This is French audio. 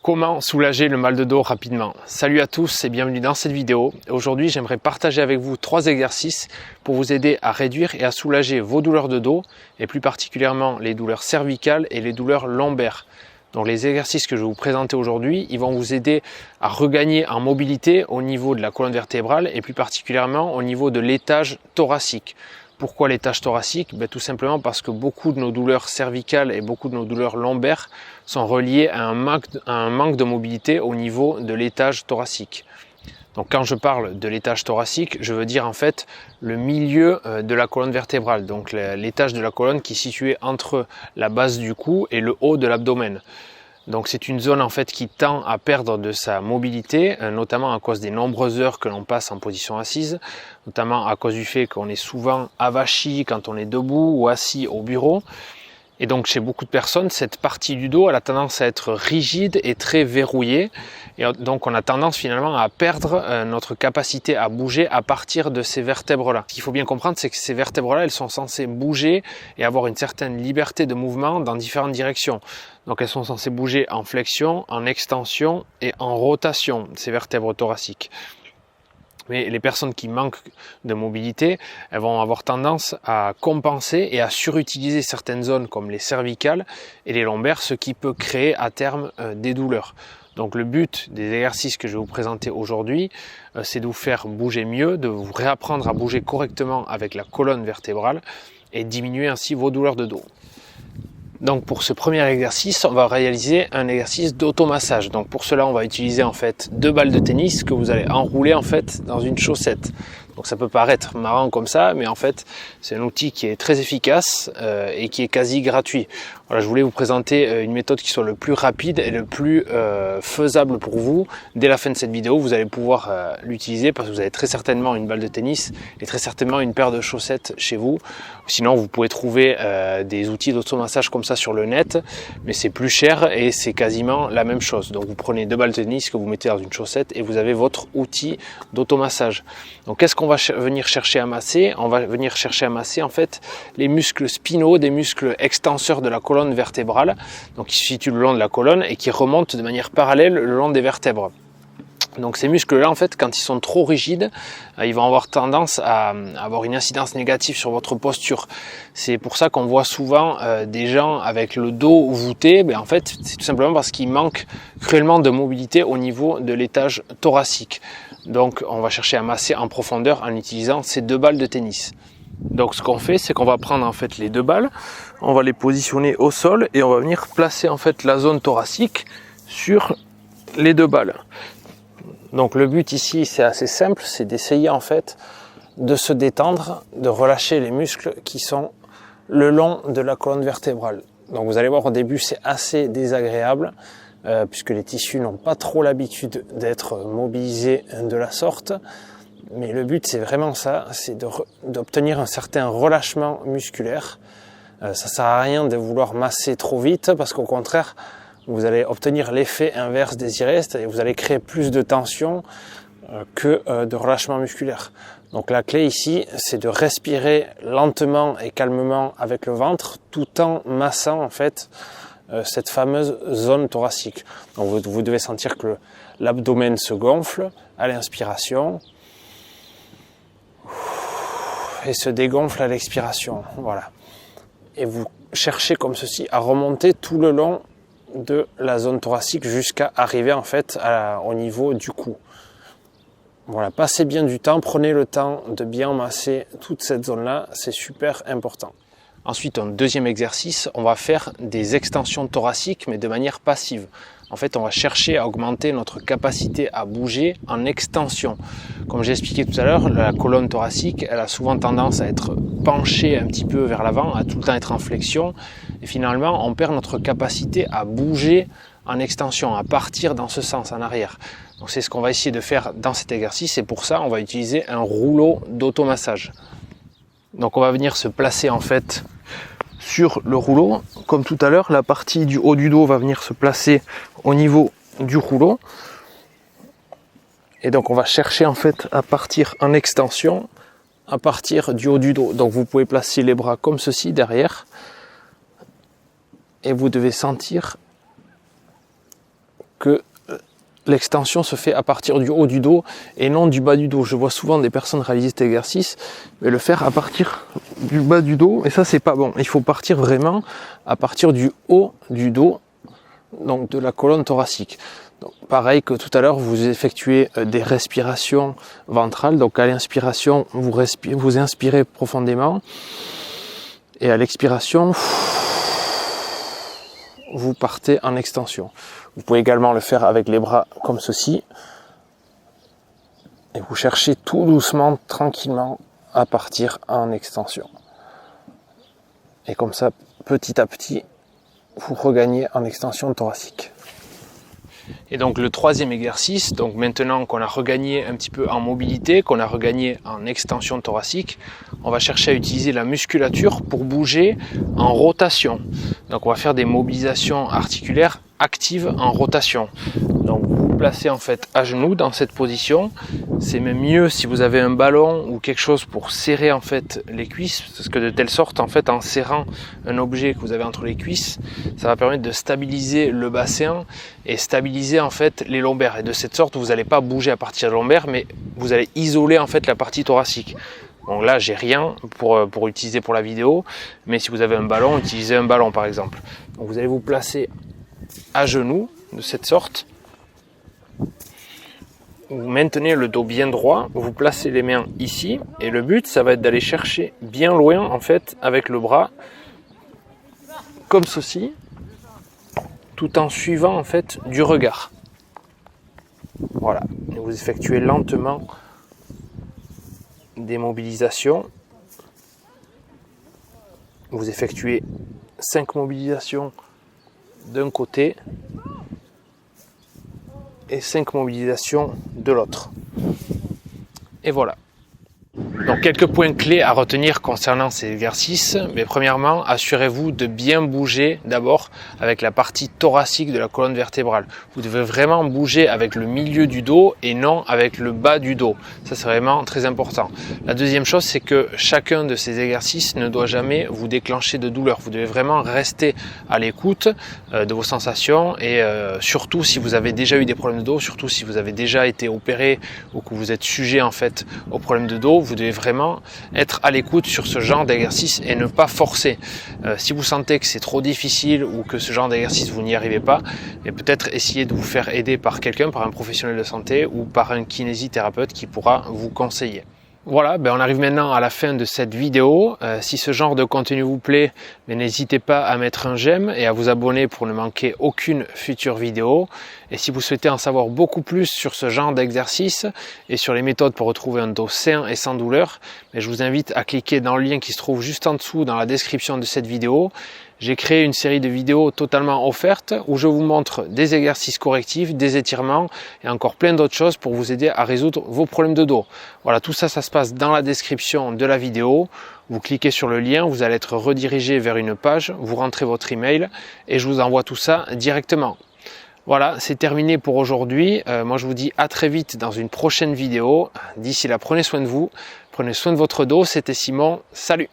Comment soulager le mal de dos rapidement? Salut à tous et bienvenue dans cette vidéo. Aujourd'hui, j'aimerais partager avec vous 3 exercices pour vous aider à réduire et à soulager vos douleurs de dos et plus particulièrement les douleurs cervicales et les douleurs lombaires. Donc les exercices que je vais vous présenter aujourd'hui, ils vont vous aider à regagner en mobilité au niveau de la colonne vertébrale et plus particulièrement au niveau de l'étage thoracique. Pourquoi l'étage thoracique? Tout simplement parce que beaucoup de nos douleurs cervicales et beaucoup de nos douleurs lombaires sont reliées à un manque de mobilité au niveau de l'étage thoracique. Donc quand je parle de l'étage thoracique, je veux dire en fait le milieu de la colonne vertébrale, donc l'étage de la colonne qui est situé entre la base du cou et le haut de l'abdomen. Donc c'est une zone en fait qui tend à perdre de sa mobilité, notamment à cause des nombreuses heures que l'on passe en position assise, notamment à cause du fait qu'on est souvent avachi quand on est debout ou assis au bureau. Et donc chez beaucoup de personnes, cette partie du dos a tendance à être rigide et très verrouillée. Et donc on a tendance finalement à perdre notre capacité à bouger à partir de ces vertèbres-là. Ce qu'il faut bien comprendre, c'est que ces vertèbres-là, elles sont censées bouger et avoir une certaine liberté de mouvement dans différentes directions. Donc elles sont censées bouger en flexion, en extension et en rotation, ces vertèbres thoraciques. Mais les personnes qui manquent de mobilité, elles vont avoir tendance à compenser et à surutiliser certaines zones comme les cervicales et les lombaires, ce qui peut créer à terme des douleurs. Donc le but des exercices que je vais vous présenter aujourd'hui, c'est de vous faire bouger mieux, de vous réapprendre à bouger correctement avec la colonne vertébrale et diminuer ainsi vos douleurs de dos. Donc pour ce premier exercice, on va réaliser un exercice d'automassage. Donc pour cela, on va utiliser en fait 2 balles de tennis que vous allez enrouler en fait dans une chaussette. Donc ça peut paraître marrant comme ça, mais en fait c'est un outil qui est très efficace et qui est quasi gratuit. Voilà, je voulais vous présenter une méthode qui soit le plus rapide et le plus faisable pour vous. Dès la fin de cette vidéo, vous allez pouvoir l'utiliser parce que vous avez très certainement une balle de tennis et très certainement une paire de chaussettes chez vous. Sinon, vous pouvez trouver des outils d'automassage comme ça sur le net, mais c'est plus cher et c'est quasiment la même chose. Donc vous prenez 2 balles de tennis que vous mettez dans une chaussette et vous avez votre outil d'automassage. Donc qu'est-ce qu'on va venir chercher à masser? On va venir chercher à masser en fait les muscles spinaux, des muscles extenseurs de la colonne vertébrale, donc qui se situent le long de la colonne et qui remontent de manière parallèle le long des vertèbres. Donc ces muscles-là, en fait, quand ils sont trop rigides, ils vont avoir tendance à avoir une incidence négative sur votre posture. C'est pour ça qu'on voit souvent des gens avec le dos voûté. En fait, c'est tout simplement parce qu'il manque cruellement de mobilité au niveau de l'étage thoracique. Donc on va chercher à masser en profondeur en utilisant ces 2 balles de tennis. Donc ce qu'on fait, c'est qu'on va prendre en fait les 2 balles, on va les positionner au sol et on va venir placer en fait la zone thoracique sur les 2 balles. Donc le but ici, c'est assez simple, c'est d'essayer en fait de se détendre, de relâcher les muscles qui sont le long de la colonne vertébrale. Donc vous allez voir, au début c'est assez désagréable puisque les tissus n'ont pas trop l'habitude d'être mobilisés de la sorte. Mais le but c'est vraiment ça, c'est d'obtenir un certain relâchement musculaire. Ça sert à rien de vouloir masser trop vite parce qu'au contraire, vous allez obtenir l'effet inverse désiré, c'est-à-dire vous allez créer plus de tension que de relâchement musculaire. Donc la clé ici, c'est de respirer lentement et calmement avec le ventre tout en massant en fait cette fameuse zone thoracique. Donc vous devez sentir que l'abdomen se gonfle à l'inspiration et se dégonfle à l'expiration. Voilà. Et vous cherchez comme ceci à remonter tout le long de la zone thoracique jusqu'à arriver en fait au niveau du cou. Voilà, passez bien du temps, prenez le temps de bien masser toute cette zone-là, c'est super important. Ensuite, un deuxième exercice, on va faire des extensions thoraciques mais de manière passive. En fait, on va chercher à augmenter notre capacité à bouger en extension. Comme j'ai expliqué tout à l'heure, la colonne thoracique, elle a souvent tendance à être penchée un petit peu vers l'avant, à tout le temps être en flexion. Et finalement, on perd notre capacité à bouger en extension, à partir dans ce sens, en arrière. Donc c'est ce qu'on va essayer de faire dans cet exercice et pour ça, on va utiliser un rouleau d'automassage. Donc on va venir se placer en fait sur le rouleau. Comme tout à l'heure, la partie du haut du dos va venir se placer au niveau du rouleau. Et donc on va chercher en fait à partir en extension, à partir du haut du dos. Donc vous pouvez placer les bras comme ceci derrière. Et vous devez sentir que l'extension se fait à partir du haut du dos et non du bas du dos. Je vois souvent des personnes réaliser cet exercice, mais le faire à partir du bas du dos, et ça c'est pas bon. Il faut partir vraiment à partir du haut du dos, donc de la colonne thoracique. Donc, pareil que tout à l'heure, vous effectuez des respirations ventrales. Donc à l'inspiration, vous inspirez profondément, et à l'expiration, vous partez en extension. Vous pouvez également le faire avec les bras comme ceci. Et vous cherchez tout doucement, tranquillement, à partir en extension. Et comme ça, petit à petit, vous regagnez en extension thoracique. Et donc le troisième exercice, donc maintenant qu'on a regagné un petit peu en mobilité, qu'on a regagné en extension thoracique, on va chercher à utiliser la musculature pour bouger en rotation. Donc on va faire des mobilisations articulaires actives en rotation. Donc vous vous placez en fait à genoux dans cette position. C'est même mieux si vous avez un ballon ou quelque chose pour serrer en fait les cuisses, parce que de telle sorte en fait en serrant un objet que vous avez entre les cuisses, ça va permettre de stabiliser le bassin et stabiliser en fait les lombaires. Et de cette sorte vous n'allez pas bouger à partir de lombaires, mais vous allez isoler en fait la partie thoracique. Bon là j'ai rien pour utiliser pour la vidéo, mais si vous avez un ballon, utilisez un ballon par exemple. Donc vous allez vous placer à genoux de cette sorte. Vous maintenez le dos bien droit, vous placez les mains ici et le but ça va être d'aller chercher bien loin en fait avec le bras comme ceci, tout en suivant en fait du regard. Voilà, et vous effectuez lentement des mobilisations. Vous effectuez 5 mobilisations d'un côté et 5 mobilisations de l'autre. Et voilà. Donc quelques points clés à retenir concernant ces exercices. Mais premièrement, assurez-vous de bien bouger d'abord avec la partie thoracique de la colonne vertébrale. Vous devez vraiment bouger avec le milieu du dos et non avec le bas du dos. Ça c'est vraiment très important. La deuxième chose, c'est que chacun de ces exercices ne doit jamais vous déclencher de douleur. Vous devez vraiment rester à l'écoute de vos sensations et surtout si vous avez déjà eu des problèmes de dos, surtout si vous avez déjà été opéré ou que vous êtes sujet en fait aux problèmes de dos, vous devez vraiment être à l'écoute sur ce genre d'exercice et ne pas forcer. Si vous sentez que c'est trop difficile ou que ce genre d'exercice vous n'y arrivez pas, et peut-être essayer de vous faire aider par quelqu'un, par un professionnel de santé ou par un kinésithérapeute qui pourra vous conseiller. Voilà, on arrive maintenant à la fin de cette vidéo. Si ce genre de contenu vous plaît, n'hésitez pas à mettre un j'aime et à vous abonner pour ne manquer aucune future vidéo. Et si vous souhaitez en savoir beaucoup plus sur ce genre d'exercice et sur les méthodes pour retrouver un dos sain et sans douleur, je vous invite à cliquer dans le lien qui se trouve juste en dessous dans la description de cette vidéo. J'ai créé une série de vidéos totalement offertes où je vous montre des exercices correctifs, des étirements et encore plein d'autres choses pour vous aider à résoudre vos problèmes de dos. Voilà, tout ça, ça se passe dans la description de la vidéo. Vous cliquez sur le lien, vous allez être redirigé vers une page, vous rentrez votre email et je vous envoie tout ça directement. Voilà, c'est terminé pour aujourd'hui. Moi, je vous dis à très vite dans une prochaine vidéo. D'ici là, prenez soin de vous, prenez soin de votre dos. C'était Simon. Salut!